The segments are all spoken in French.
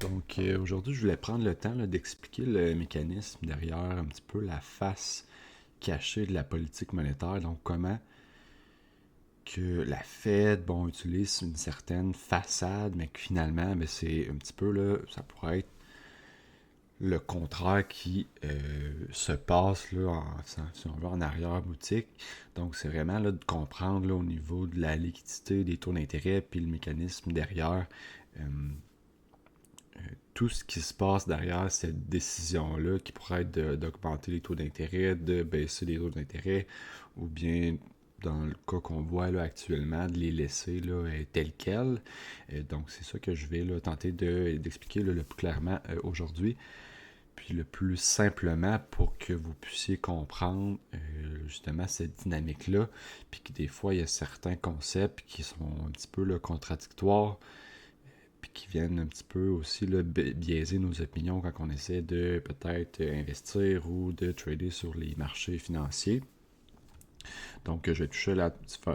Donc aujourd'hui, je voulais prendre le temps là, d'expliquer le mécanisme derrière un petit peu la face cachée de la politique monétaire. Donc comment que la Fed utilise une certaine façade, mais que finalement, c'est un petit peu là, ça pourrait être le contraire qui se passe là, si on veut, en arrière-boutique. Donc c'est vraiment là, de comprendre là, au niveau de la liquidité, des taux d'intérêt, puis le mécanisme derrière. euh, tout ce qui se passe derrière cette décision-là, qui pourrait être d'augmenter les taux d'intérêt, de baisser les taux d'intérêt, ou bien, dans le cas qu'on voit là, actuellement, de les laisser là, tels quels. Donc, c'est ça que je vais là, tenter d'expliquer là, le plus clairement aujourd'hui, puis le plus simplement pour que vous puissiez comprendre justement cette dynamique-là, puis que des fois, il y a certains concepts qui sont un petit peu là, contradictoires, puis qui viennent un petit peu aussi là, biaiser nos opinions quand on essaie de peut-être investir ou de trader sur les marchés financiers. Donc, je vais toucher à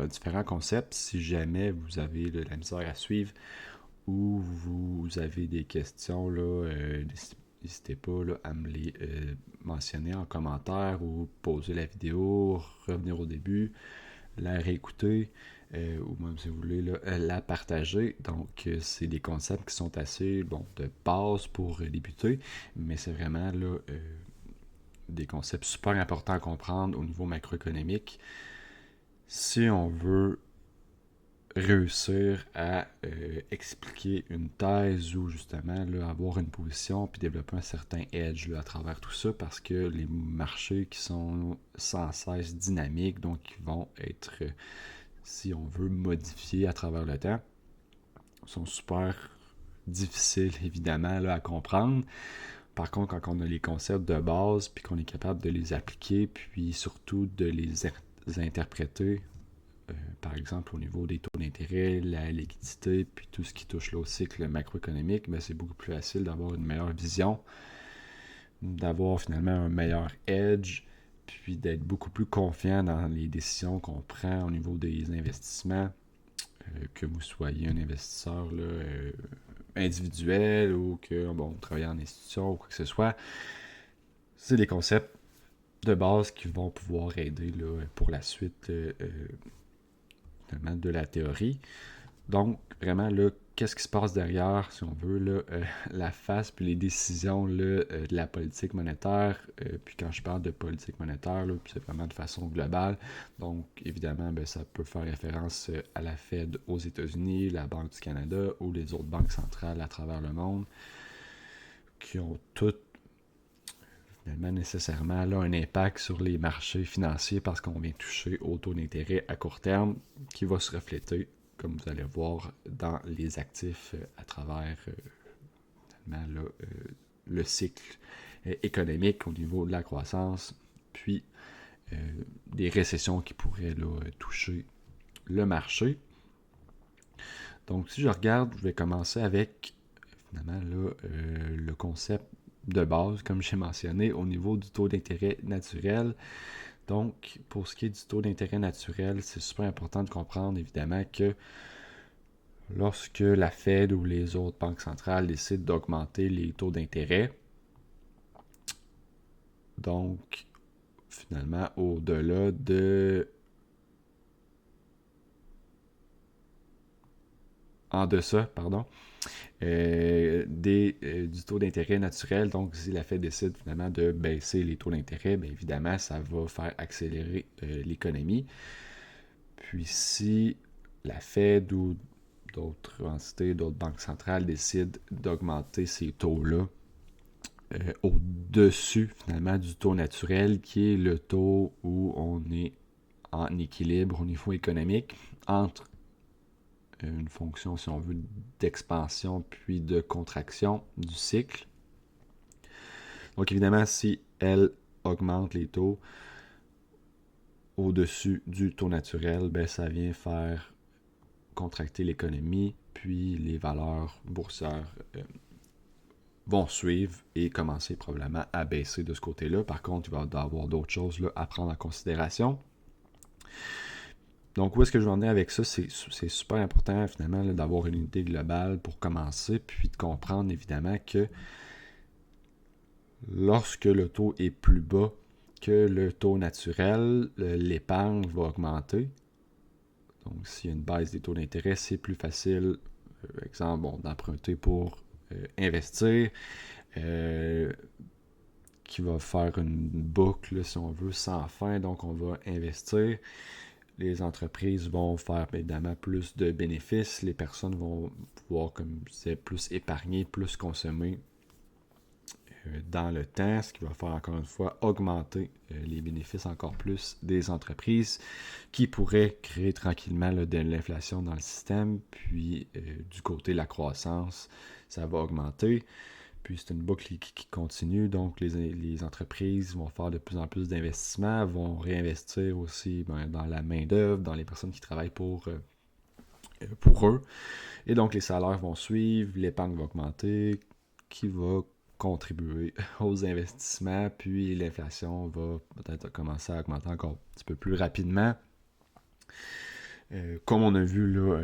différents concepts. Si jamais vous avez de la misère à suivre ou vous avez des questions, là, n'hésitez pas là, à me les mentionner en commentaire ou poser la vidéo, revenir au début, la réécouter ou même si vous voulez la partager. Donc, c'est des concepts qui sont assez de base pour débuter, mais c'est vraiment là, des concepts super importants à comprendre au niveau macroéconomique si on veut réussir à expliquer une thèse ou justement là, avoir une position puis développer un certain edge là, à travers tout ça parce que les marchés qui sont sans cesse dynamiques, donc qui vont être si on veut modifier à travers le temps, sont super difficiles évidemment là, à comprendre. Par contre, quand on a les concepts de base, puis qu'on est capable de les appliquer, puis surtout de les interpréter, par exemple au niveau des taux d'intérêt, la liquidité, puis tout ce qui touche là, au cycle macroéconomique, c'est beaucoup plus facile d'avoir une meilleure vision, d'avoir finalement un meilleur edge, puis d'être beaucoup plus confiant dans les décisions qu'on prend au niveau des investissements, que vous soyez un investisseur là, individuel ou que vous travaillez en institution ou quoi que ce soit. C'est des concepts de base qui vont pouvoir aider là, pour la suite de la théorie. Donc, vraiment, là, qu'est-ce qui se passe derrière, si on veut, là, la face puis les décisions là, de la politique monétaire. Puis quand je parle de politique monétaire, là, puis c'est vraiment de façon globale. Donc, évidemment, ça peut faire référence à la Fed aux États-Unis, la Banque du Canada ou les autres banques centrales à travers le monde qui ont toutes finalement nécessairement là, un impact sur les marchés financiers parce qu'on vient toucher au taux d'intérêt à court terme qui va se refléter, comme vous allez voir, dans les actifs à travers là, le cycle économique au niveau de la croissance, puis des récessions qui pourraient là, toucher le marché. Donc, si je regarde, je vais commencer avec finalement là, le concept de base, comme j'ai mentionné, au niveau du taux d'intérêt naturel. Donc, pour ce qui est du taux d'intérêt naturel, c'est super important de comprendre évidemment que lorsque la Fed ou les autres banques centrales décident d'augmenter les taux d'intérêt, donc finalement au-delà de en deçà, pardon, du taux d'intérêt naturel. Donc, si la Fed décide finalement de baisser les taux d'intérêt, bien évidemment, ça va faire accélérer l'économie. Puis, si la Fed ou d'autres entités, d'autres banques centrales décident d'augmenter ces taux-là au-dessus finalement du taux naturel, qui est le taux où on est en équilibre au niveau économique entre une fonction, si on veut, d'expansion puis de contraction du cycle. Donc évidemment, si elle augmente les taux au-dessus du taux naturel, ça vient faire contracter l'économie, puis les valeurs boursières vont suivre et commencer probablement à baisser de ce côté-là. Par contre, il va y avoir d'autres choses là, à prendre en considération. Donc, où est-ce que je vais en venir avec ça? C'est super important, finalement, là, d'avoir une idée globale pour commencer, puis de comprendre, évidemment, que lorsque le taux est plus bas que le taux naturel, l'épargne va augmenter. Donc, s'il y a une baisse des taux d'intérêt, c'est plus facile, exemple, d'emprunter pour investir, qui va faire une boucle, si on veut, sans fin. Donc, on va investir. Les entreprises vont faire évidemment plus de bénéfices. Les personnes vont pouvoir, comme je disais, plus épargner, plus consommer dans le temps, ce qui va faire encore une fois augmenter les bénéfices encore plus des entreprises qui pourraient créer tranquillement de l'inflation dans le système. Puis du côté de la croissance, ça va augmenter. Puis c'est une boucle qui continue, donc les entreprises vont faire de plus en plus d'investissements, vont réinvestir aussi dans la main-d'œuvre, dans les personnes qui travaillent pour eux. Et donc les salaires vont suivre, l'épargne va augmenter, qui va contribuer aux investissements, puis l'inflation va peut-être commencer à augmenter encore un petit peu plus rapidement. Comme on a vu là,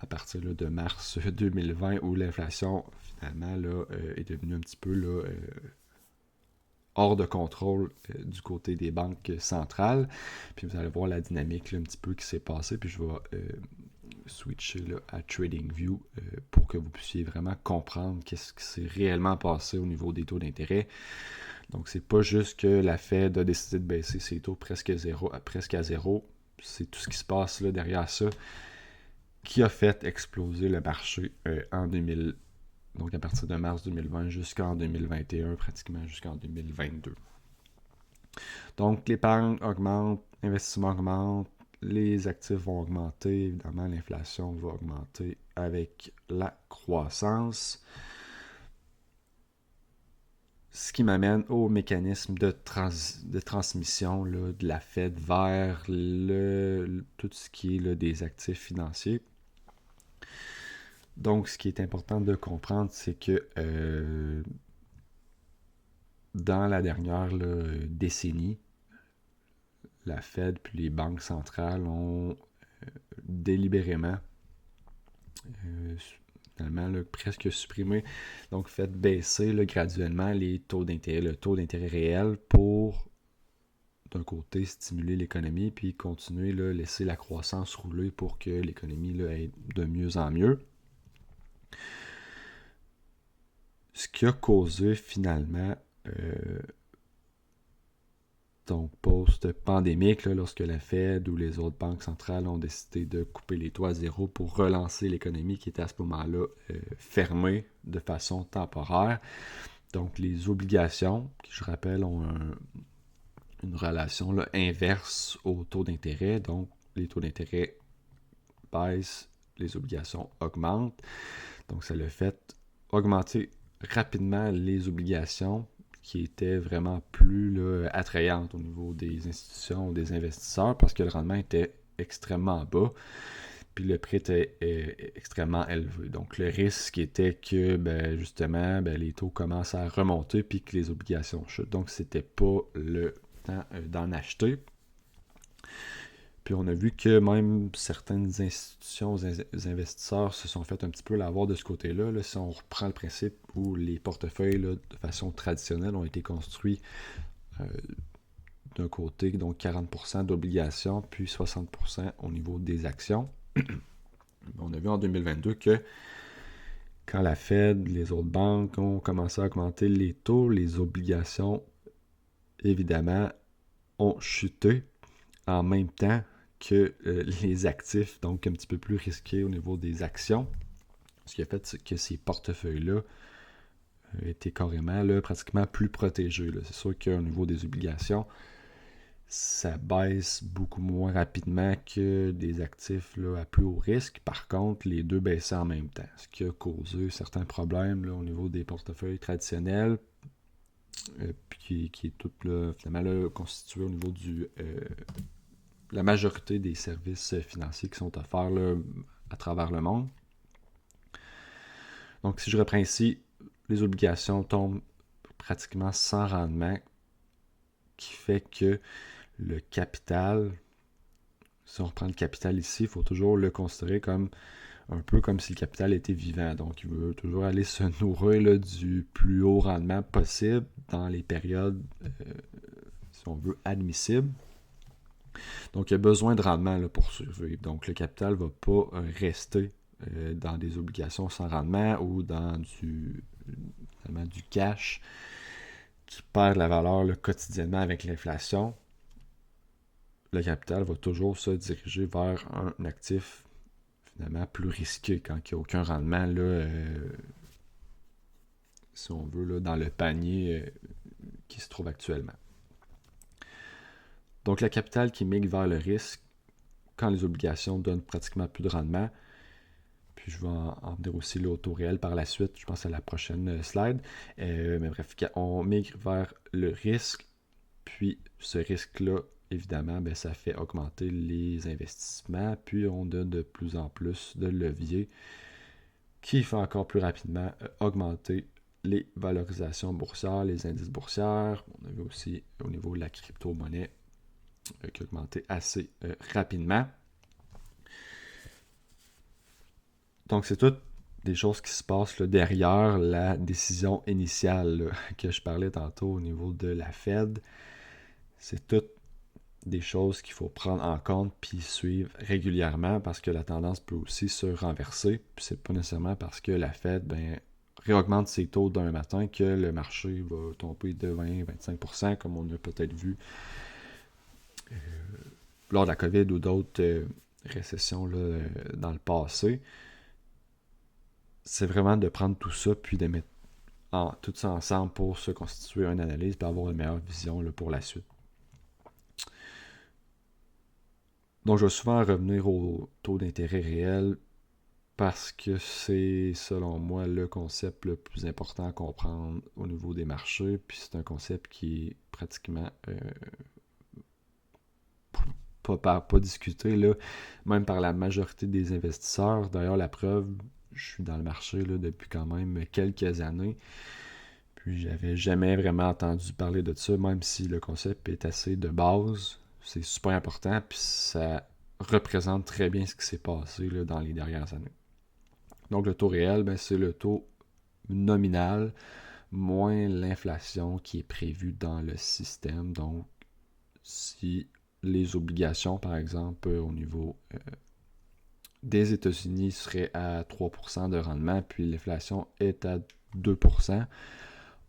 à partir là, de mars 2020, où l'inflation finalement là, est devenue un petit peu là, hors de contrôle du côté des banques centrales. Puis vous allez voir la dynamique là, un petit peu qui s'est passée. Puis je vais switcher là, à TradingView pour que vous puissiez vraiment comprendre qu'est-ce qui s'est réellement passé au niveau des taux d'intérêt. Donc c'est pas juste que la Fed a décidé de baisser ses taux presque à zéro. C'est tout ce qui se passe là derrière ça qui a fait exploser le marché en 2000. Donc à partir de mars 2020 jusqu'en 2021, pratiquement jusqu'en 2022. Donc l'épargne augmente, l'investissement augmente, les actifs vont augmenter, évidemment l'inflation va augmenter avec la croissance. Ce qui m'amène au mécanisme de transmission là, de la Fed vers tout ce qui est là, des actifs financiers. Donc, ce qui est important de comprendre, c'est que dans la dernière décennie, la Fed puis les banques centrales ont délibérément finalement là, presque supprimé, donc fait baisser là, graduellement les taux d'intérêt, le taux d'intérêt réel pour d'un côté stimuler l'économie puis continuer là, laisser la croissance rouler pour que l'économie là, aille de mieux en mieux. Ce qui a causé finalement donc post-pandémique, là, lorsque la Fed ou les autres banques centrales ont décidé de couper les taux à zéro pour relancer l'économie qui était à ce moment-là fermée de façon temporaire. Donc les obligations, qui je rappelle ont une relation là, inverse au taux d'intérêt. Donc les taux d'intérêt baissent, les obligations augmentent. Donc ça l'a fait augmenter rapidement les obligations qui étaient vraiment plus là, attrayantes au niveau des institutions ou des investisseurs parce que le rendement était extrêmement bas puis le prix était extrêmement élevé. Donc le risque était que justement les taux commencent à remonter puis que les obligations chutent. Donc c'était pas le temps d'en acheter. Puis on a vu que même certaines institutions, investisseurs se sont fait un petit peu l'avoir de ce côté-là. Là, si on reprend le principe où les portefeuilles là, de façon traditionnelle ont été construits d'un côté, donc 40% d'obligations, puis 60% au niveau des actions. On a vu en 2022 que quand la Fed, les autres banques ont commencé à augmenter les taux, les obligations, évidemment, ont chuté en même temps que les actifs, donc un petit peu plus risqués au niveau des actions. Ce qui a fait que ces portefeuilles-là étaient carrément là, pratiquement plus protégés. Là. C'est sûr qu'au niveau des obligations, ça baisse beaucoup moins rapidement que des actifs là, à plus haut risque. Par contre, les deux baissaient en même temps, ce qui a causé certains problèmes là, au niveau des portefeuilles traditionnels, puis qui est tout là, finalement là, constitué au niveau du la majorité des services financiers qui sont offerts là, à travers le monde. Donc, si je reprends ici, les obligations tombent pratiquement sans rendement, qui fait que le capital, si on reprend le capital ici, il faut toujours le considérer comme un peu comme si le capital était vivant. Donc, il veut toujours aller se nourrir là, du plus haut rendement possible dans les périodes, si on veut, admissibles. Donc, il y a besoin de rendement là, pour survivre. Donc, le capital ne va pas rester dans des obligations sans rendement ou dans du cash qui perd la valeur là, quotidiennement avec l'inflation. Le capital va toujours se diriger vers un actif finalement plus risqué quand il n'y a aucun rendement là, si on veut, là, dans le panier qui se trouve actuellement. Donc, le capital qui migre vers le risque quand les obligations donnent pratiquement plus de rendement. Puis je vais en dire aussi le taux réel par la suite, je pense à la prochaine slide. Mais bref, on migre vers le risque, puis ce risque-là, évidemment, ça fait augmenter les investissements, puis on donne de plus en plus de leviers qui fait encore plus rapidement augmenter les valorisations boursières, les indices boursières. On a vu aussi au niveau de la crypto-monnaie qui a augmenté assez rapidement. Donc, c'est toutes des choses qui se passent là, derrière la décision initiale là, que je parlais tantôt au niveau de la Fed. C'est toutes des choses qu'il faut prendre en compte puis suivre régulièrement parce que la tendance peut aussi se renverser. Puis c'est pas nécessairement parce que la Fed réaugmente ses taux d'un matin que le marché va tomber de 20-25% comme on a peut-être vu lors de la COVID ou d'autres récessions là, dans le passé. C'est vraiment de prendre tout ça puis de mettre tout ça ensemble pour se constituer une analyse et avoir une meilleure vision là, pour la suite. Donc, je vais souvent revenir au taux d'intérêt réel parce que c'est, selon moi, le concept le plus important à comprendre au niveau des marchés. Puis c'est un concept qui est pratiquement pas discuté, là, même par la majorité des investisseurs. D'ailleurs, la preuve, je suis dans le marché là, depuis quand même quelques années. Puis j'avais jamais vraiment entendu parler de ça, même si le concept est assez de base. C'est super important, puis ça représente très bien ce qui s'est passé là, dans les dernières années. Donc le taux réel, c'est le taux nominal moins l'inflation qui est prévue dans le système. Donc si les obligations, par exemple, au niveau des États-Unis seraient à 3% de rendement, puis l'inflation est à 2%,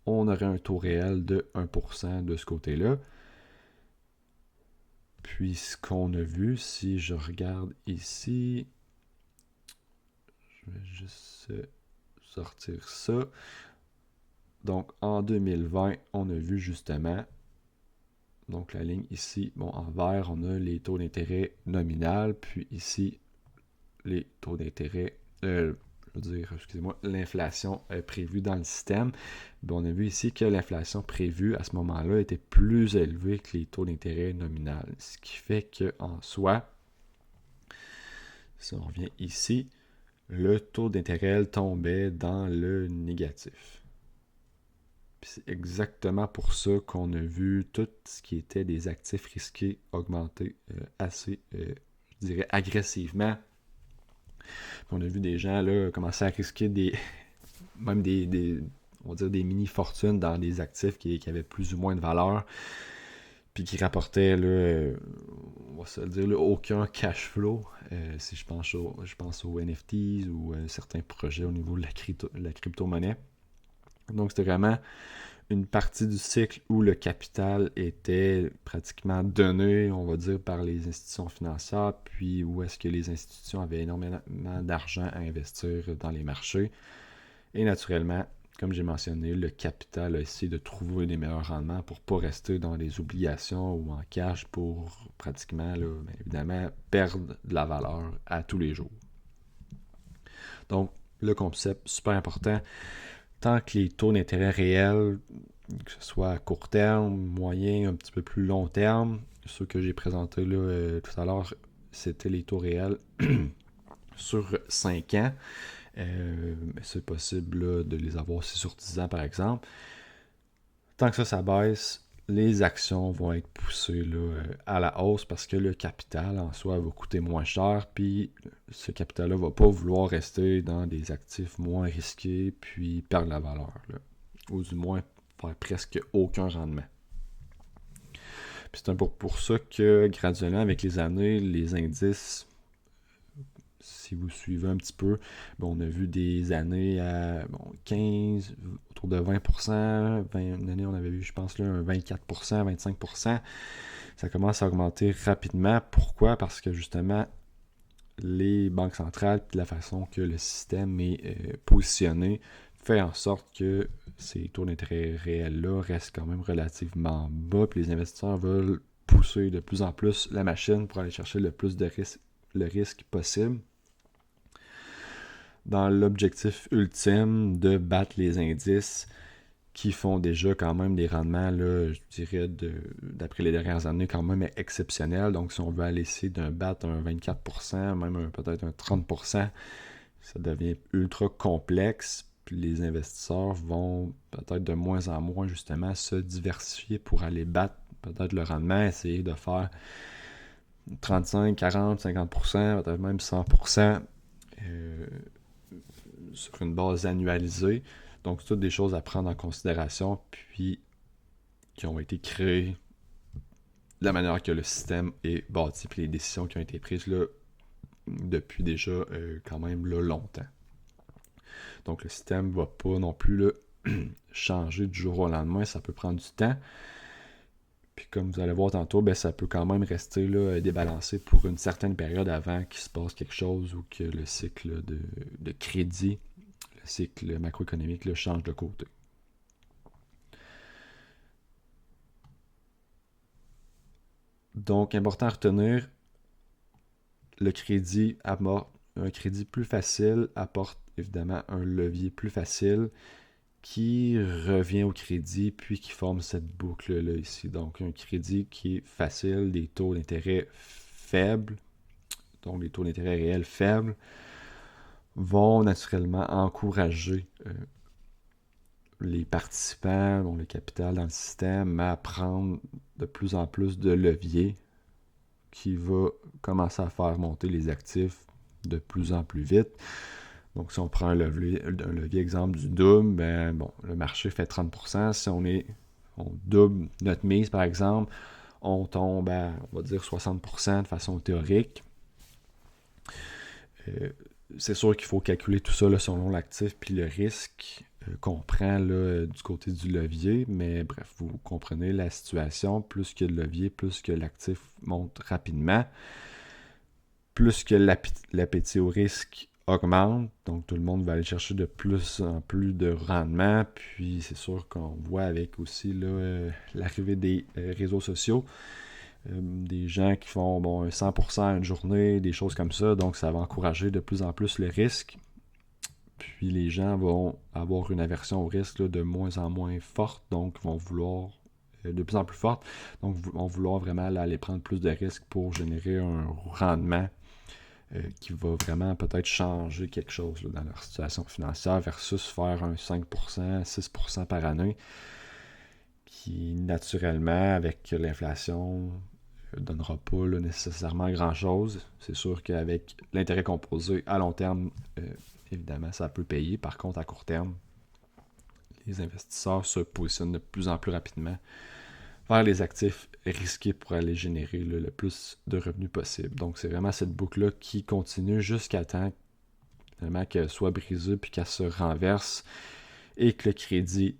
on aurait un taux réel de 1% de ce côté-là. Puis ce qu'on a vu, si je regarde ici, je vais juste sortir ça. Donc en 2020, on a vu justement, donc la ligne ici, en vert, on a les taux d'intérêt nominal, puis ici, les taux d'intérêt, l'inflation prévue dans le système. On a vu ici que l'inflation prévue à ce moment-là était plus élevée que les taux d'intérêt nominal. Ce qui fait qu'en soi, si on revient ici, le taux d'intérêt tombait dans le négatif. Puis c'est exactement pour ça qu'on a vu tout ce qui était des actifs risqués augmenter assez, je dirais, agressivement. Puis on a vu des gens là, commencer à risquer même on va dire des mini-fortunes dans des actifs qui avaient plus ou moins de valeur, puis qui rapportaient, là, on va se le dire, là, aucun cash flow. Si je pense aux NFTs ou certains projets au niveau de la crypto-monnaie. Donc, c'était vraiment une partie du cycle où le capital était pratiquement donné, on va dire, par les institutions financières, puis où est-ce que les institutions avaient énormément d'argent à investir dans les marchés. Et naturellement, comme j'ai mentionné, le capital a essayé de trouver des meilleurs rendements pour ne pas rester dans les obligations ou en cash pour pratiquement, là, évidemment, perdre de la valeur à tous les jours. Donc, le concept super important, tant que les taux d'intérêt réels, que ce soit à court terme, moyen, un petit peu plus long terme, ceux que j'ai présentés là, tout à l'heure, c'était les taux réels sur 5 ans. C'est possible là, de les avoir aussi sur 10 ans, par exemple. Tant que ça baisse, les actions vont être poussées là, à la hausse parce que le capital en soi va coûter moins cher, puis ce capital-là va pas vouloir rester dans des actifs moins risqués, puis perdre la valeur, là, ou du moins faire presque aucun rendement. Puis c'est un peu pour ça que graduellement, avec les années, les indices, si vous suivez un petit peu, on a vu des années à 15, autour de 20%, une année on avait vu, je pense, là, un 24%, 25%. Ça commence à augmenter rapidement. Pourquoi? Parce que justement, les banques centrales, puis la façon que le système est positionné, fait en sorte que ces taux d'intérêt réels-là restent quand même relativement bas, puis les investisseurs veulent pousser de plus en plus la machine pour aller chercher le plus de le risque possible, dans l'objectif ultime de battre les indices qui font déjà quand même des rendements, là, je dirais, d'après les dernières années, quand même exceptionnels. Donc, si on veut aller essayer de battre un 24%, même peut-être un 30%, ça devient ultra complexe. Puis les investisseurs vont peut-être de moins en moins, justement, se diversifier pour aller battre peut-être le rendement, essayer de faire 35, 40, 50%, peut-être même 100%. Sur une base annualisée. Donc, c'est toutes des choses à prendre en considération, puis qui ont été créées de la manière que le système est bâti, puis les décisions qui ont été prises là, depuis déjà quand même là, longtemps. Donc, le système ne va pas non plus là, changer du jour au lendemain, ça peut prendre du temps. Puis comme vous allez voir tantôt, ça peut quand même rester là, débalancé pour une certaine période avant qu'il se passe quelque chose ou que le cycle de crédit, le cycle macroéconomique là, change de côté. Donc, important à retenir, le crédit un crédit plus facile apporte évidemment un levier plus facile qui revient au crédit puis qui forme cette boucle-là ici. Donc, un crédit qui est facile, des taux d'intérêt faibles, donc les taux d'intérêt réels faibles, vont naturellement encourager les participants, donc le capital dans le système, à prendre de plus en plus de leviers qui va commencer à faire monter les actifs de plus en plus vite. Donc, si on prend un levier exemple du double, le marché fait 30%. Si on double notre mise, par exemple, on tombe à, on va dire, 60% de façon théorique. C'est sûr qu'il faut calculer tout ça là, selon l'actif puis le risque qu'on prend là, du côté du levier, mais bref, vous comprenez la situation. Plus que le levier, plus que l'actif monte rapidement, plus que l'appétit au risque augmente, donc tout le monde va aller chercher de plus en plus de rendement, puis c'est sûr qu'on voit avec aussi là, l'arrivée des réseaux sociaux, des gens qui font un 100% une journée, des choses comme ça, donc ça va encourager de plus en plus le risque, puis les gens vont avoir une aversion au risque là, de moins en moins forte, donc vont vouloir de plus en plus forte, donc vont vouloir vraiment là, aller prendre plus de risques pour générer un rendement qui va vraiment peut-être changer quelque chose là, dans leur situation financière versus faire un 5%, 6% par année qui, naturellement, avec l'inflation, ne donnera pas là, nécessairement grand-chose. C'est sûr qu'avec l'intérêt composé à long terme, évidemment, ça peut payer. Par contre, à court terme, les investisseurs se positionnent de plus en plus rapidement vers les actifs risqués pour aller générer là, le plus de revenus possible. Donc, c'est vraiment cette boucle-là qui continue jusqu'à temps qu'elle soit brisée puis qu'elle se renverse et que le crédit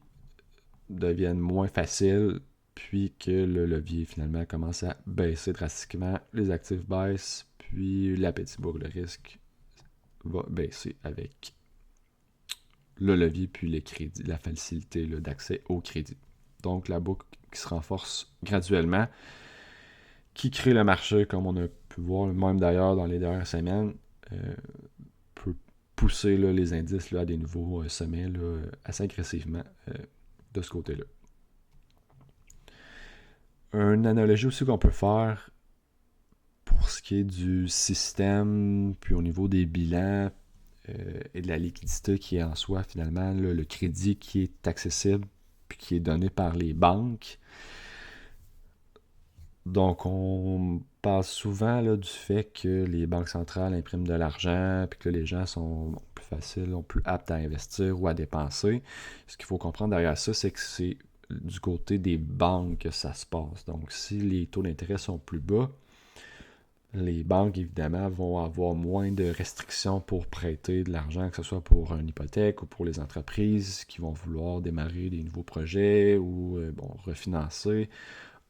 devienne moins facile puis que le levier finalement commence à baisser drastiquement. Les actifs baissent puis l'appétit pour le risque va baisser avec le levier puis les crédits, la facilité là, d'accès au crédit. Donc, la boucle qui se renforce graduellement, qui crée le marché, comme on a pu voir, même d'ailleurs dans les dernières semaines, peut pousser là, les indices là, à des nouveaux sommets là, assez agressivement de ce côté-là. Une analogie aussi qu'on peut faire pour ce qui est du système, puis au niveau des bilans et de la liquidité qui est en soi, finalement, là, le crédit qui est accessible puis qui est donné par les banques, Donc, on parle souvent là, du fait que les banques centrales impriment de l'argent, puis que les gens sont plus faciles, plus aptes à investir ou à dépenser. Ce qu'il faut comprendre derrière ça, c'est que c'est du côté des banques que ça se passe. Donc, si les taux d'intérêt sont plus bas, les banques, évidemment, vont avoir moins de restrictions pour prêter de l'argent, que ce soit pour une hypothèque ou pour les entreprises qui vont vouloir démarrer des nouveaux projets ou refinancer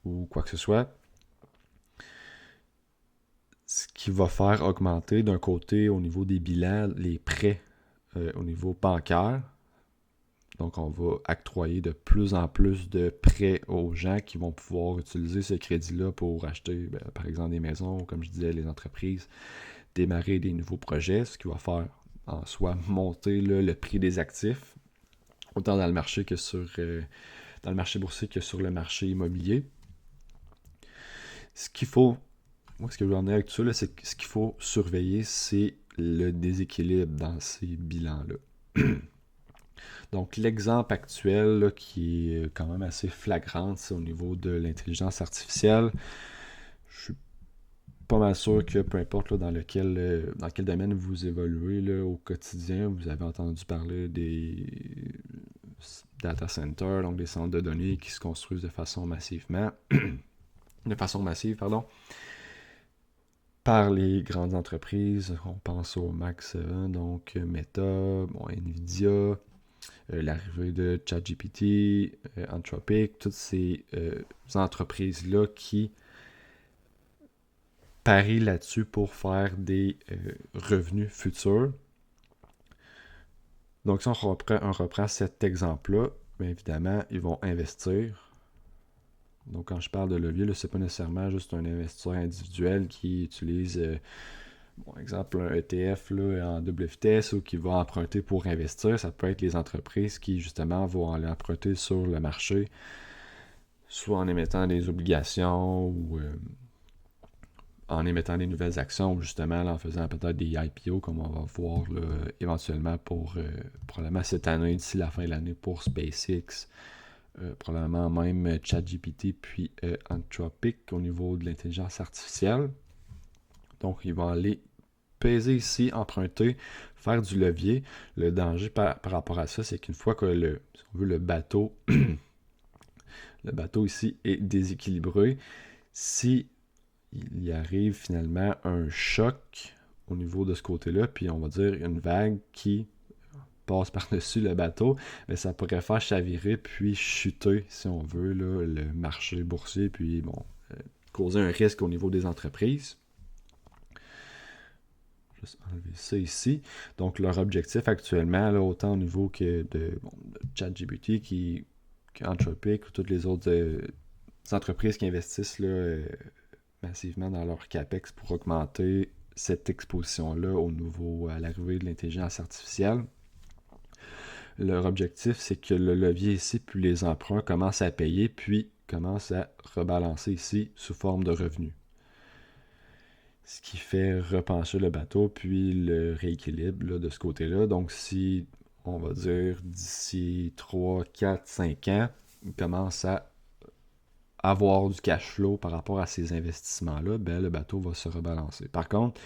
ou quoi que ce soit. Ce qui va faire augmenter d'un côté au niveau des bilans les prêts au niveau bancaire. Donc, on va octroyer de plus en plus de prêts aux gens qui vont pouvoir utiliser ce crédit-là pour acheter, par exemple, des maisons, ou comme je disais, les entreprises, démarrer des nouveaux projets, ce qui va faire en soi monter là, le prix des actifs, autant dans le marché que dans le marché boursier que sur le marché immobilier. Ce qu'il faut, moi, ce que je veux en dire avec tout ça, là, c'est que ce qu'il faut surveiller, c'est le déséquilibre dans ces bilans-là. Donc, l'exemple actuel là, qui est quand même assez flagrant, c'est au niveau de l'intelligence artificielle. Je suis pas mal sûr que peu importe là, dans quel domaine vous évoluez là, au quotidien, vous avez entendu parler des data centers, donc des centres de données qui se construisent de façon massive, pardon, par les grandes entreprises. On pense au Max 7, donc Meta, Nvidia, l'arrivée de ChatGPT, Anthropic, toutes ces entreprises-là qui parient là-dessus pour faire des revenus futurs. Donc, si on reprend cet exemple-là, bien évidemment, ils vont investir. Donc, quand je parle de levier, ce n'est pas nécessairement juste un investisseur individuel qui utilise, exemple, un ETF là, en double vitesse ou qui va emprunter pour investir. Ça peut être les entreprises qui, justement, vont aller emprunter sur le marché, soit en émettant des obligations ou en émettant des nouvelles actions ou justement là, en faisant peut-être des IPO comme on va voir là, éventuellement pour probablement cette année, d'ici la fin de l'année pour SpaceX, probablement même ChatGPT puis Anthropic au niveau de l'intelligence artificielle. Donc ils vont aller peser ici, emprunter, faire du levier. Le danger par rapport à ça, c'est qu'une fois que si on veut, le bateau ici est déséquilibré, si il y arrive finalement un choc au niveau de ce côté-là, puis on va dire une vague qui passe par-dessus le bateau, mais ça pourrait faire chavirer puis chuter, si on veut, là, le marché boursier, puis causer un risque au niveau des entreprises. Juste enlever ça ici. Donc, leur objectif actuellement, là, autant au niveau que de ChatGPT, qu'Anthropic ou toutes les autres entreprises qui investissent là, massivement dans leur CAPEX pour augmenter cette exposition-là à l'arrivée de l'intelligence artificielle. Leur objectif, c'est que le levier ici, puis les emprunts commencent à payer, puis commencent à rebalancer ici sous forme de revenus. Ce qui fait repencher le bateau, puis le rééquilibre là, de ce côté-là. Donc, si on va dire d'ici 3, 4, 5 ans, il commence à avoir du cash flow par rapport à ces investissements-là, le bateau va se rebalancer. Par contre,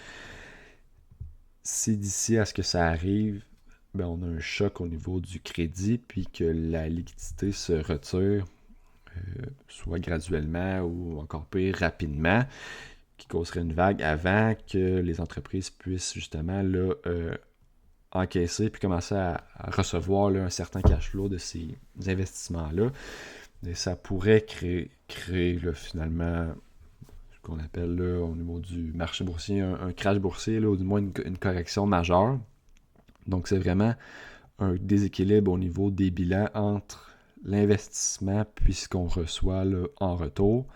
si d'ici à ce que ça arrive, on a un choc au niveau du crédit, puis que la liquidité se retire, soit graduellement ou encore pire, rapidement, qui causerait une vague avant que les entreprises puissent justement là, encaisser puis commencer à recevoir là, un certain cash flow de ces investissements-là. Et ça pourrait créer là, finalement ce qu'on appelle là, au niveau du marché boursier un crash boursier, là, ou du moins une correction majeure. Donc c'est vraiment un déséquilibre au niveau des bilans entre l'investissement puis ce qu'on reçoit là, en retour.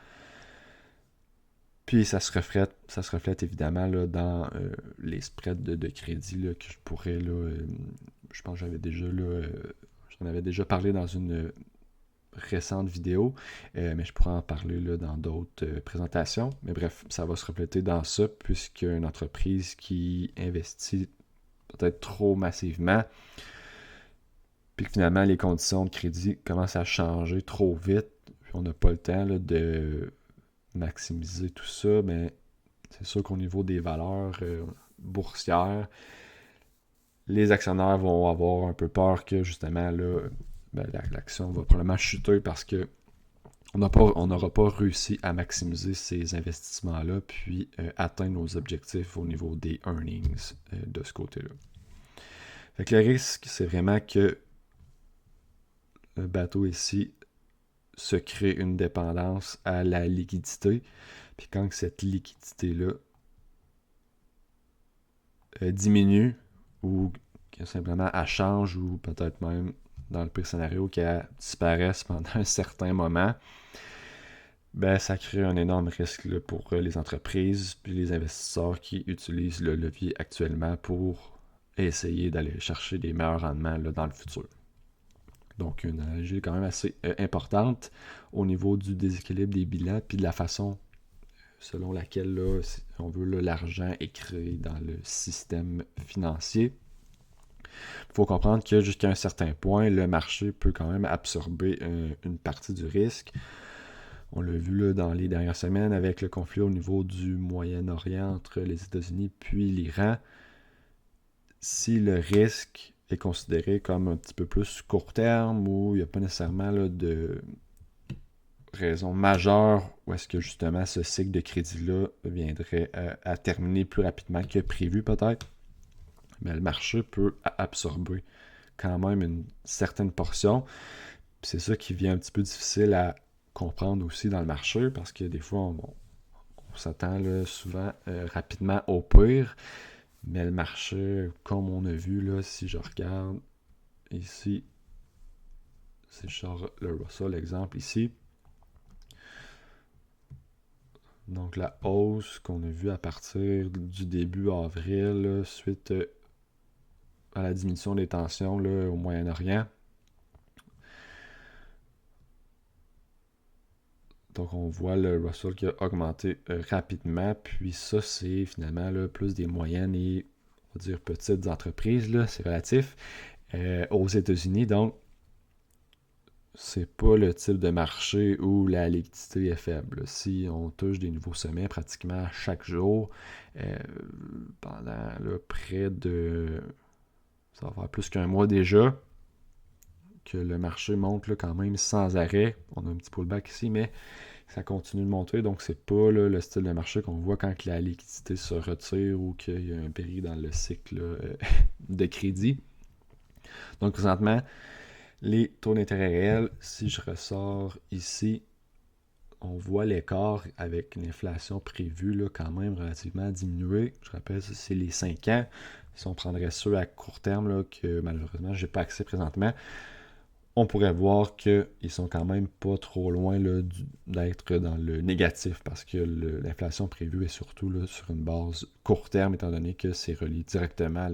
Puis ça se reflète évidemment là, dans les spreads de crédit là, que je pourrais, là, je pense que j'en avais déjà parlé dans une récente vidéo, mais je pourrais en parler là, dans d'autres présentations. Mais bref, ça va se refléter dans ça, puisqu'une entreprise qui investit peut-être trop massivement, puis que finalement les conditions de crédit commencent à changer trop vite, puis on n'a pas le temps là, maximiser tout ça, ben, c'est sûr qu'au niveau des valeurs boursières, les actionnaires vont avoir un peu peur que justement là, ben, l'action va probablement chuter parce que on n'aura pas réussi à maximiser ces investissements-là, puis atteindre nos objectifs au niveau des earnings de ce côté-là. Fait que le risque, c'est vraiment que le bateau ici se crée une dépendance à la liquidité. Puis quand cette liquidité-là diminue ou que simplement elle change ou peut-être même dans le pire scénario qu'elle disparaisse pendant un certain moment, ben ça crée un énorme risque là, pour les entreprises puis les investisseurs qui utilisent le levier actuellement pour essayer d'aller chercher des meilleurs rendements là, dans le futur. Donc, une analogie quand même assez importante au niveau du déséquilibre des bilans puis de la façon selon laquelle, là, si on veut, là, l'argent est créé dans le système financier. Il faut comprendre que jusqu'à un certain point, le marché peut quand même absorber une partie du risque. On l'a vu là, dans les dernières semaines avec le conflit au niveau du Moyen-Orient entre les États-Unis puis l'Iran. Si le risque est considéré comme un petit peu plus court terme ou il n'y a pas nécessairement là, de raison majeure où est-ce que justement ce cycle de crédit-là viendrait à terminer plus rapidement que prévu peut-être, mais le marché peut absorber quand même une certaine portion. Puis c'est ça qui vient un petit peu difficile à comprendre aussi dans le marché parce que des fois on s'attend là, souvent rapidement au pire, mais le marché, comme on a vu là, si je regarde ici, si je sors le Russell exemple ici, donc la hausse qu'on a vue à partir du début avril, là, suite à la diminution des tensions là, au Moyen-Orient. Donc on voit le Russell qui a augmenté rapidement, puis ça c'est finalement là, plus des moyennes et on va dire petites entreprises, là, c'est relatif, aux États-Unis. Donc c'est pas le type de marché où la liquidité est faible. Si on touche des nouveaux sommets pratiquement chaque jour, pendant là, près de... ça va faire plus qu'un mois déjà, que le marché monte là, quand même sans arrêt. On a un petit pullback ici, mais ça continue de monter. Donc, c'est pas là, le style de marché qu'on voit quand la liquidité se retire ou qu'il y a un péril dans le cycle là, de crédit. Donc, présentement, les taux d'intérêt réels, si je ressors ici, on voit l'écart avec l'inflation prévue là, quand même relativement diminué. Je rappelle, c'est les 5 ans. Si on prendrait ceux à court terme, là, que malheureusement, je n'ai pas accès présentement, on pourrait voir qu'ils sont quand même pas trop loin là, d'être dans le négatif parce que l'inflation prévue est surtout là, sur une base court terme, étant donné que c'est relié directement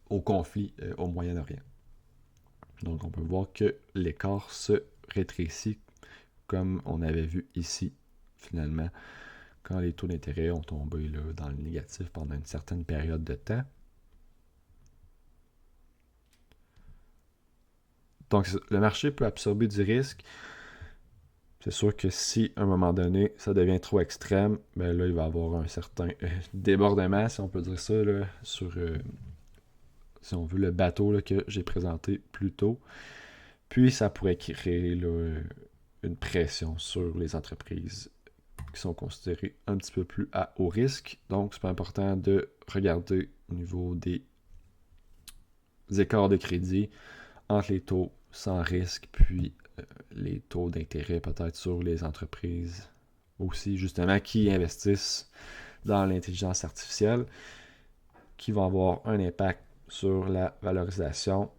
au conflit au Moyen-Orient. Donc on peut voir que l'écart se rétrécit comme on avait vu ici finalement quand les taux d'intérêt ont tombé là, dans le négatif pendant une certaine période de temps. Donc le marché peut absorber du risque. C'est sûr que si à un moment donné ça devient trop extrême, ben là il va y avoir un certain débordement, si on peut dire ça, là, sur si on veut le bateau là, que j'ai présenté plus tôt. Puis ça pourrait créer là, une pression sur les entreprises qui sont considérées un petit peu plus à haut risque. Donc c'est pas important de regarder au niveau des écarts de crédit entre les taux sans risque puis les taux d'intérêt peut-être sur les entreprises aussi justement qui investissent dans l'intelligence artificielle qui vont avoir un impact sur la valorisation.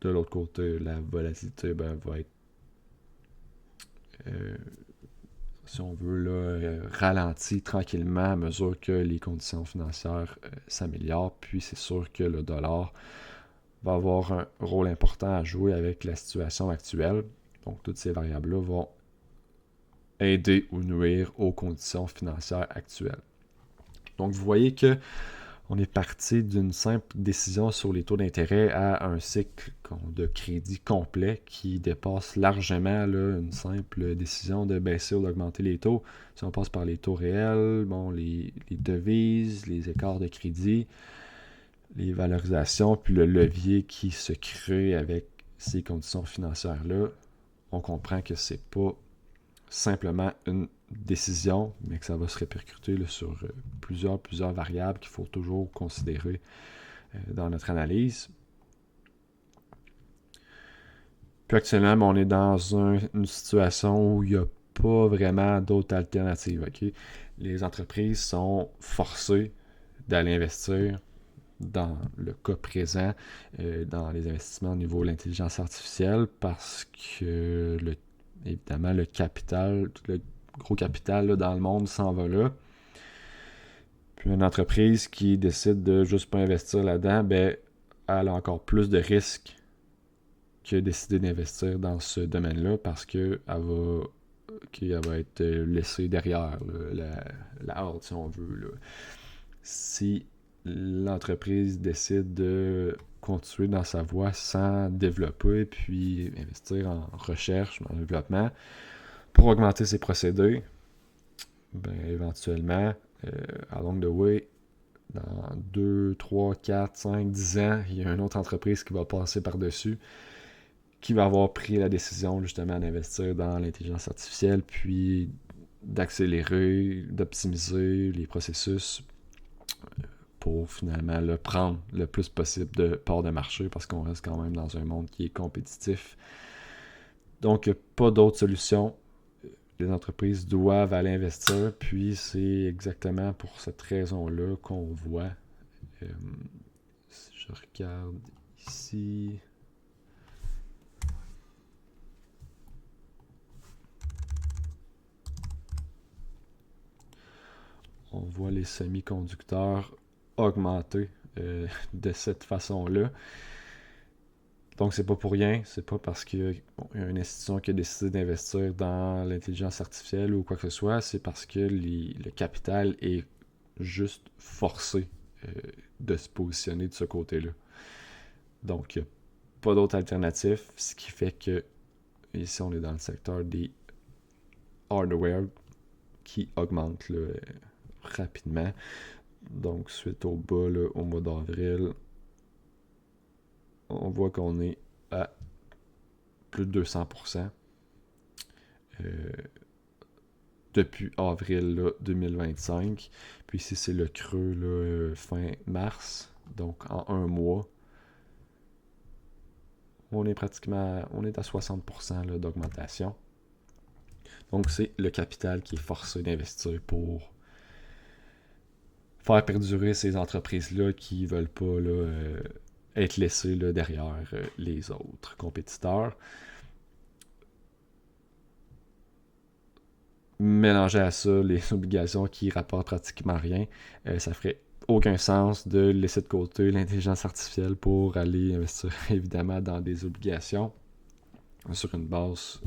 De l'autre côté, la volatilité va être si on veut là, ralentie tranquillement à mesure que les conditions financières s'améliorent. Puis c'est sûr que le dollar va avoir un rôle important à jouer avec la situation actuelle. Donc toutes ces variables-là vont aider ou nuire aux conditions financières actuelles. Donc vous voyez que On est parti d'une simple décision sur les taux d'intérêt à un cycle de crédit complet qui dépasse largement là, une simple décision de baisser ou d'augmenter les taux. Si on passe par les taux réels, les devises, les écarts de crédit, les valorisations, puis le levier qui se crée avec ces conditions financières-là, on comprend que c'est pas simplement une décision, mais que ça va se répercuter là, sur plusieurs variables qu'il faut toujours considérer dans notre analyse. Puis actuellement, on est dans une situation où il n'y a pas vraiment d'autres alternatives. Okay? Les entreprises sont forcées d'aller investir dans le cas présent, dans les investissements au niveau de l'intelligence artificielle parce que évidemment le capital, le gros capital là, dans le monde s'en va là. Puis une entreprise qui décide de juste pas investir là-dedans, ben elle a encore plus de risques que décider d'investir dans ce domaine-là parce qu'elle va être laissée derrière la horde, si on veut. Là. Si l'entreprise décide de continuer dans sa voie sans développer puis investir en recherche, en développement pour augmenter ses procédés, ben éventuellement, along the way, dans 2, 3, 4, 5, 10 ans, il y a une autre entreprise qui va passer par-dessus, qui va avoir pris la décision justement d'investir dans l'intelligence artificielle, puis d'accélérer, d'optimiser les processus pour finalement le prendre le plus possible de part de marché parce qu'on reste quand même dans un monde qui est compétitif. Donc, pas d'autre solution. Les entreprises doivent aller investir, puis c'est exactement pour cette raison-là qu'on voit. Si je regarde ici... On voit les semi-conducteurs augmenter de cette façon-là. Donc, c'est pas pour rien. C'est pas parce qu'il y a une institution qui a décidé d'investir dans l'intelligence artificielle ou quoi que ce soit. C'est parce que le capital est juste forcé de se positionner de ce côté-là. Donc, il n'y a pas d'autre alternative. Ce qui fait que ici, on est dans le secteur des hardware qui augmente là, rapidement. Donc, suite au bas, là, au mois d'avril, on voit qu'on est à plus de 200% depuis avril là, 2025. Puis ici, c'est le creux là, fin mars. Donc, en un mois, on est à 60% là, d'augmentation. Donc, c'est le capital qui est forcé d'investir pour faire perdurer ces entreprises-là qui ne veulent pas là, être laissées là, derrière les autres compétiteurs. Mélanger à ça les obligations qui rapportent pratiquement rien, ça ferait aucun sens de laisser de côté l'intelligence artificielle pour aller investir évidemment dans des obligations sur une base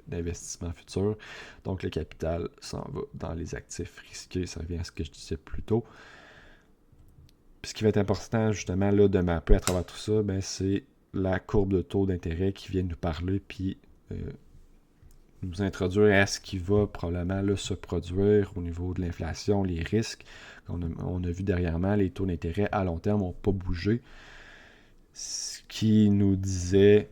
d'investissement futur. Donc le capital s'en va dans les actifs risqués, ça revient à ce que je disais plus tôt. Puis ce qui va être important justement là, de mapper à travers tout ça, ben, c'est la courbe de taux d'intérêt qui vient nous parler puis nous introduire à ce qui va probablement là, se produire au niveau de l'inflation, les risques. On a vu dernièrement, les taux d'intérêt à long terme n'ont pas bougé, ce qui nous disait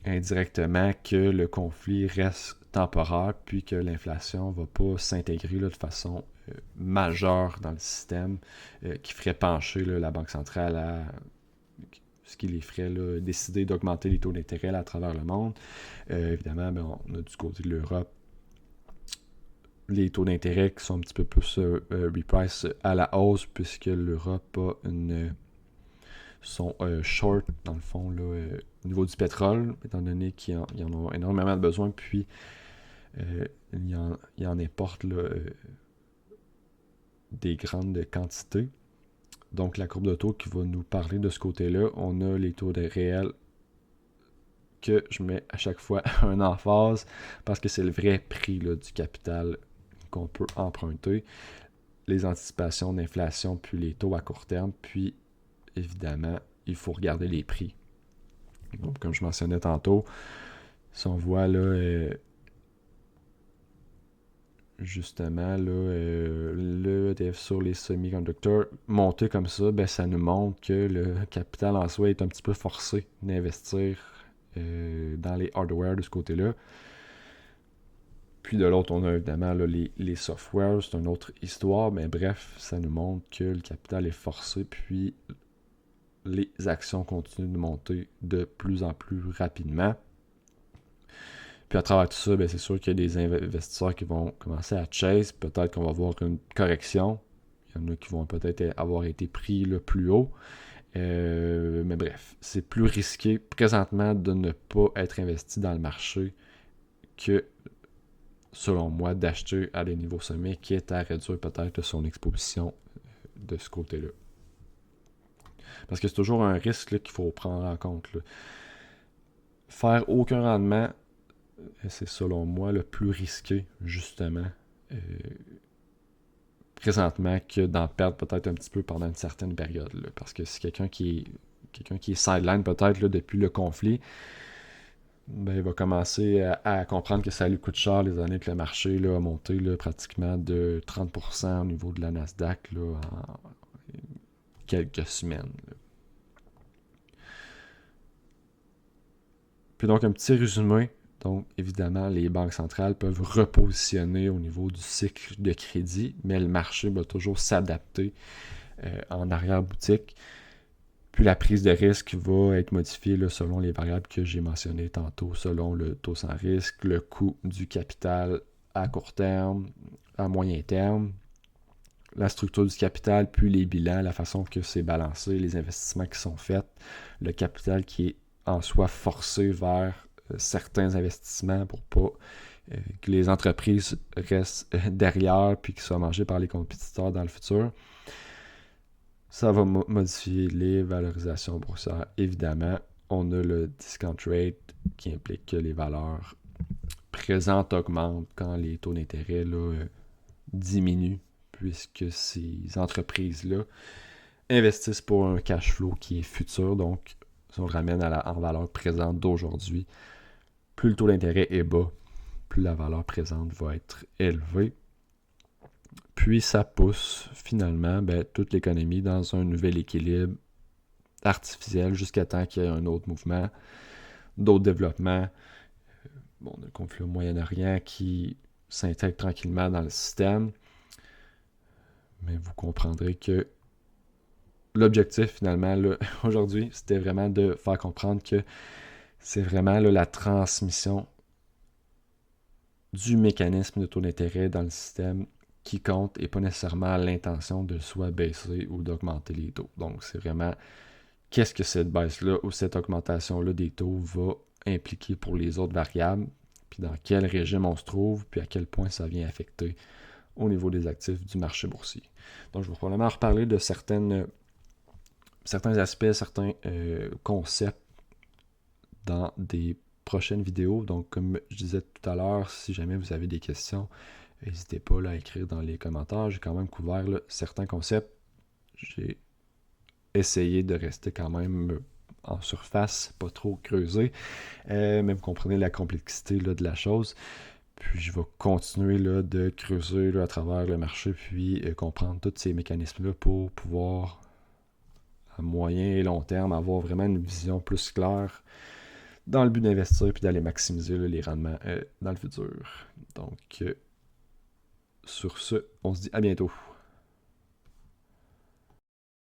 indirectement que le conflit reste temporaire, puis que l'inflation ne va pas s'intégrer là, de façon majeure dans le système, qui ferait pencher là, la Banque centrale à ce qui les ferait là, décider d'augmenter les taux d'intérêt là, à travers le monde. Évidemment, ben, on a du côté de l'Europe les taux d'intérêt qui sont un petit peu plus reprice à la hausse, puisque l'Europe sont short, dans le fond, là, au niveau du pétrole, étant donné qu'ils en ont énormément de besoin, puis ils en importent là, des grandes quantités. Donc, la courbe de taux qui va nous parler de ce côté-là, on a les taux de réel que je mets à chaque fois un emphase parce que c'est le vrai prix là, du capital qu'on peut emprunter. les anticipations d'inflation, puis les taux à court terme, puis évidemment, il faut regarder les prix. Donc, comme je mentionnais tantôt, si on voit là, justement, là, le ETF sur les semi-conducteurs monter comme ça, ben, ça nous montre que le capital en soi est un petit peu forcé d'investir dans les hardware de ce côté-là. Puis de l'autre, on a évidemment là, les softwares, c'est une autre histoire, mais bref, ça nous montre que le capital est forcé, puis les actions continuent de monter de plus en plus rapidement. Puis à travers tout ça, ben, c'est sûr qu'il y a des investisseurs qui vont commencer à chase. Peut-être qu'on va voir une correction. Il y en a qui vont peut-être avoir été pris là, plus haut. Mais bref, c'est plus risqué présentement de ne pas être investi dans le marché que, selon moi, d'acheter à des niveaux sommets, qui est à réduire peut-être son exposition de ce côté-là. Parce que c'est toujours un risque là, qu'il faut prendre en compte. Là. Faire aucun rendement, c'est selon moi le plus risqué, justement, présentement, que d'en perdre peut-être un petit peu pendant une certaine période. Là. Parce que si quelqu'un qui est sideline peut-être là, depuis le conflit, ben, il va commencer à comprendre que ça lui coûte cher les années que le marché là, a monté là, pratiquement de 30% au niveau de la Nasdaq là, en quelques semaines. Là. Puis donc, un petit résumé. Donc, évidemment, les banques centrales peuvent repositionner au niveau du cycle de crédit, mais le marché va toujours s'adapter en arrière-boutique. Puis la prise de risque va être modifiée là, selon les variables que j'ai mentionnées tantôt, selon le taux sans risque, le coût du capital à court terme, à moyen terme, la structure du capital, puis les bilans, la façon que c'est balancé, les investissements qui sont faits, le capital qui est en soi forcé vers certains investissements pour pas que les entreprises restent derrière puis qu'ils soient mangées par les compétiteurs dans le futur. Ça va modifier les valorisations boursières. Évidemment, on a le discount rate qui implique que les valeurs présentes augmentent quand les taux d'intérêt là, diminuent, puisque ces entreprises-là investissent pour un cash flow qui est futur. Donc, si on le ramène en valeur présente d'aujourd'hui, plus le taux d'intérêt est bas, plus la valeur présente va être élevée. Puis ça pousse finalement toute l'économie dans un nouvel équilibre artificiel jusqu'à temps qu'il y ait un autre mouvement, d'autres développements. Bon, on a le conflit au Moyen-Orient qui s'intègre tranquillement dans le système. Mais vous comprendrez que l'objectif finalement là, aujourd'hui, c'était vraiment de faire comprendre que c'est vraiment là, la transmission du mécanisme de taux d'intérêt dans le système qui compte et pas nécessairement l'intention de soit baisser ou d'augmenter les taux. Donc, c'est vraiment qu'est-ce que cette baisse-là ou cette augmentation-là des taux va impliquer pour les autres variables, puis dans quel régime on se trouve, puis à quel point ça vient affecter au niveau des actifs du marché boursier. Donc, je vais probablement reparler de certains aspects, certains concepts dans des prochaines vidéos. Donc, comme je disais tout à l'heure, si jamais vous avez des questions, n'hésitez pas là, à écrire dans les commentaires. J'ai quand même couvert là, certains concepts. J'ai essayé de rester quand même en surface, pas trop creusé. Mais vous comprenez la complexité là, de la chose. Puis je vais continuer là, de creuser là, à travers le marché, puis comprendre tous ces mécanismes-là pour pouvoir, à moyen et long terme, avoir vraiment une vision plus claire dans le but d'investir puis d'aller maximiser là, les rendements dans le futur. Donc, sur ce, on se dit à bientôt.